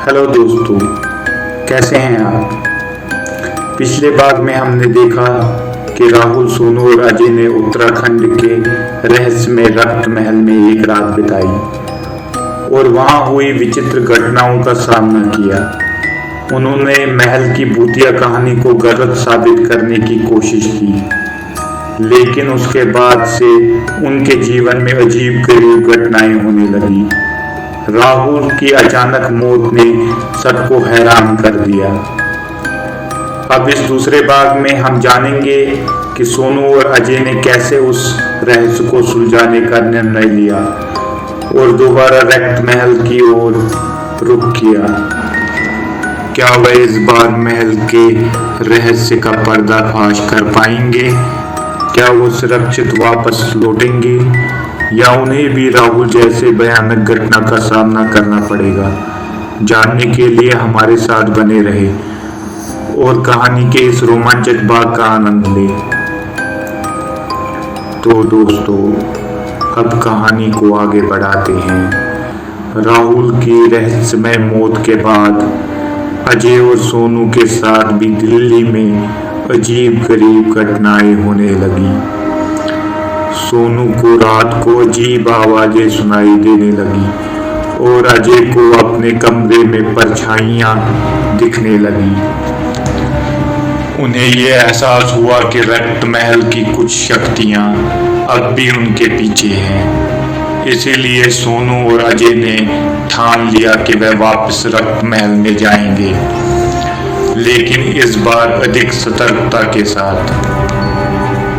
Hello दोस्तों, कैसे हैं आप। पिछले भाग में हमने देखा कि राहुल, सोनू और अजय ने उत्तराखंड के रहस्यमय रक्त महल में एक रात बिताई और वहां हुई विचित्र घटनाओं का सामना किया। उन्होंने महल की भूतिया कहानी को गलत साबित करने की कोशिश की, लेकिन उसके बाद से उनके जीवन में अजीब गरीब घटनाएं होने लगी। राहुल की अचानक मौत ने सबको हैरान कर दिया। अब इस दूसरे भाग में हम जानेंगे कि सोनू और अजय ने कैसे उस रहस्य को सुलझाने का निर्णय लिया और दोबारा रक्त महल की ओर रुख किया। क्या वह इस बार महल के रहस्य का पर्दाफाश कर पाएंगे? क्या वो सुरक्षित वापस लौटेंगे या उन्हें भी राहुल जैसे भयानक घटना का सामना करना पड़ेगा? जानने के लिए हमारे साथ बने रहे और कहानी के इस रोमांचक भाग का आनंद लें। तो दोस्तों, अब कहानी को आगे बढ़ाते हैं। राहुल की रहस्यमय मौत के बाद अजय और सोनू के साथ भी दिल्ली में अजीब गरीब घटनाएं होने लगी। सोनू को रात को अजीब आवाजें सुनाई देने लगी और अजय को अपने कमरे में परछाइयां दिखने लगी। उन्हें यह एहसास हुआ कि रक्त महल की कुछ शक्तियां अब भी उनके पीछे हैं। इसीलिए सोनू और अजय ने ठान लिया कि वह वापस रक्त महल में जाएंगे, लेकिन इस बार अधिक सतर्कता के साथ।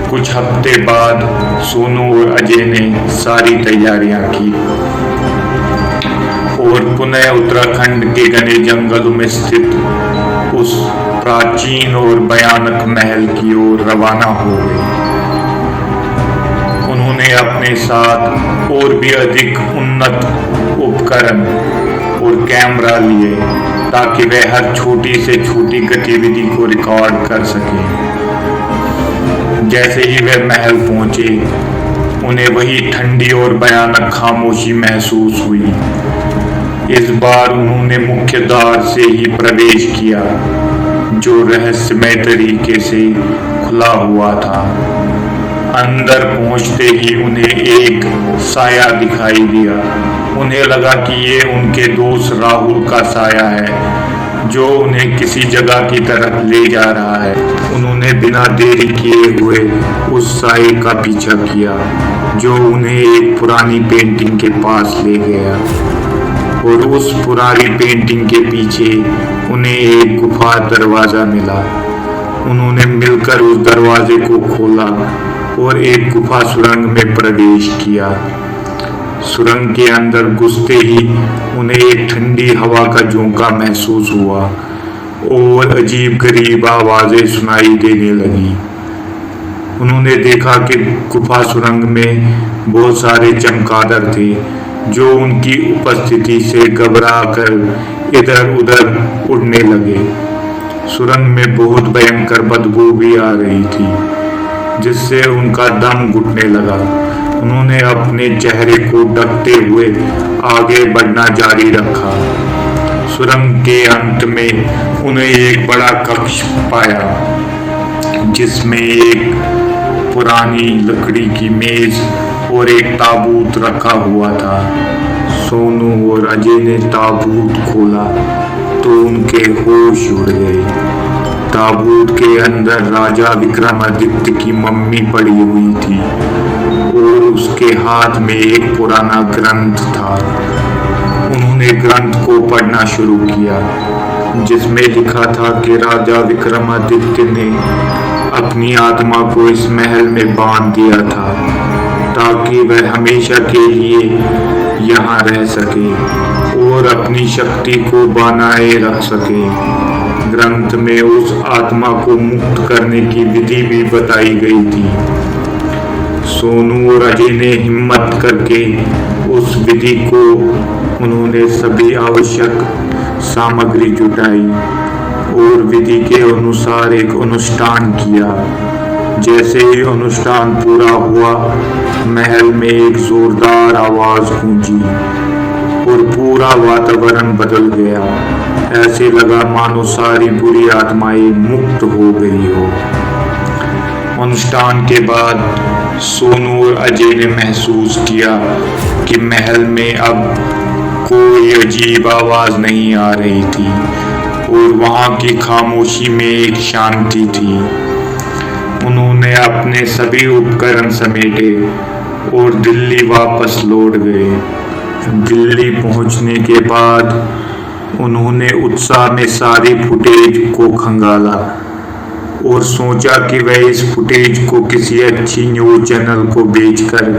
कुछ हफ्ते बाद सोनू और अजय ने सारी तैयारियां की और पुनः उत्तराखंड के घने जंगलों में स्थित उस प्राचीन और भयानक महल की ओर रवाना हो गए। उन्होंने अपने साथ और भी अधिक उन्नत उपकरण और कैमरा लिए ताकि वे हर छोटी से छोटी गतिविधि को रिकॉर्ड कर सकें। जैसे ही वे महल पहुंचे, उन्हें वही ठंडी और भयानक खामोशी महसूस हुई। इस बार उन्होंने मुख्य द्वार से ही प्रवेश किया, जो रहस्यमय तरीके से खुला हुआ था। अंदर पहुंचते ही उन्हें एक साया दिखाई दिया। उन्हें लगा कि ये उनके दोस्त राहुल का साया है, जो उन्हें किसी जगह की तरफ ले जा रहा है। उन्होंने बिना देरी किए हुए उस साये का पीछा किया, जो उन्हें एक पुरानी पेंटिंग के पास ले गया और उस पुरानी पेंटिंग के पीछे उन्हें एक गुफा दरवाजा मिला। उन्होंने मिलकर उस दरवाजे को खोला और एक गुफा सुरंग में प्रवेश किया। सुरंग के अंदर घुसते ही उन्हें एक ठंडी हवा का झोंका महसूस हुआ और अजीब गरीब आवाजें सुनाई देने लगी। उन्होंने देखा कि गुफा सुरंग में बहुत सारे चमगादड़ थे, जो उनकी उपस्थिति से घबरा कर इधर उधर उड़ने लगे। सुरंग में बहुत भयंकर बदबू भी आ रही थी, जिससे उनका दम घुटने लगा। उन्होंने अपने चेहरे को ढकते हुए आगे बढ़ना जारी रखा। सुरंग के अंत में उन्हें एक बड़ा कक्ष पाया, जिसमें एक पुरानी लकड़ी की मेज और एक ताबूत रखा हुआ था। सोनू और अजय ने ताबूत खोला तो उनके होश उड़ गए। ताबूत के अंदर राजा विक्रमादित्य की मम्मी पड़ी हुई थी और उसके हाथ में एक पुराना ग्रंथ था। उन्होंने ग्रंथ को पढ़ना शुरू किया, जिसमें लिखा था कि राजा विक्रमादित्य ने अपनी आत्मा को इस महल में बांध दिया था, ताकि वह हमेशा के लिए यहाँ रह सके और अपनी शक्ति को बनाए रख सके। ग्रंथ में उस आत्मा को मुक्त करने की विधि भी बताई गई थी। सोनू और अजय ने हिम्मत करके उस विधि को उन्होंने सभी आवश्यक सामग्री जुटाई और विधि के अनुसार एक अनुष्ठान किया। जैसे ही अनुष्ठान पूरा हुआ, महल में एक जोरदार आवाज गूंजी और पूरे पूरा वातावरण बदल गया। ऐसे लगा मानो सारी बुरी आत्माएं मुक्त हो गई हो। अनुष्ठान के बाद सोनू और अजय ने महसूस किया कि महल में अब कोई अजीब आवाज नहीं आ रही थी और वहां की खामोशी में एक शांति थी। उन्होंने अपने सभी उपकरण समेटे और दिल्ली वापस लौट गए। दिल्ली पहुंचने के बाद उन्होंने उत्साह में सारी फुटेज को खंगाला और सोचा कि वह इस फुटेज को किसी अच्छी न्यूज़ चैनल को बेचकर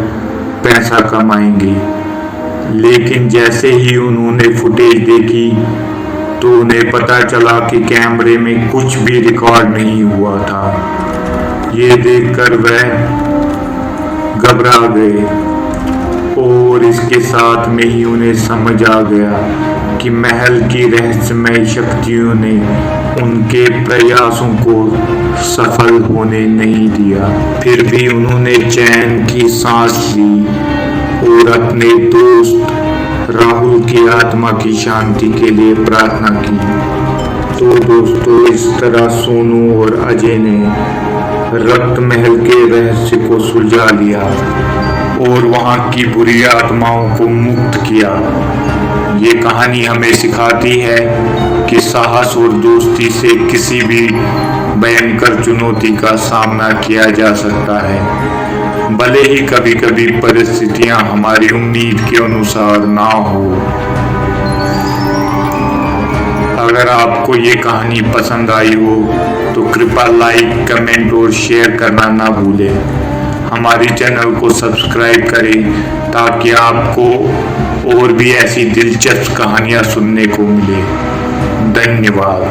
पैसा कमाएंगे। लेकिन जैसे ही उन्होंने फुटेज देखी तो उन्हें पता चला कि कैमरे में कुछ भी रिकॉर्ड नहीं हुआ था। ये देखकर वह घबरा गए और इसके साथ में ही उन्हें समझ आ गया कि महल की रहस्यमय शक्तियों ने उनके प्रयासों को सफल होने नहीं दिया। फिर भी उन्होंने चैन की सांस ली और अपने दोस्त राहुल की आत्मा की शांति के लिए प्रार्थना की। तो दोस्तों, इस तरह सोनू और अजय ने रक्त महल के रहस्य को सुलझा लिया और वहां की बुरी आत्माओं को मुक्त किया। ये कहानी हमें सिखाती है कि साहस और दोस्ती से किसी भी भयंकर चुनौती का सामना किया जा सकता है, भले ही कभी कभी परिस्थितियां हमारी उम्मीद के अनुसार ना हो। अगर आपको ये कहानी पसंद आई हो तो कृपया लाइक, कमेंट और शेयर करना ना भूलें। हमारे चैनल को सब्सक्राइब करें ताकि आपको और भी ऐसी दिलचस्प कहानियां सुनने को मिले। धन्यवाद।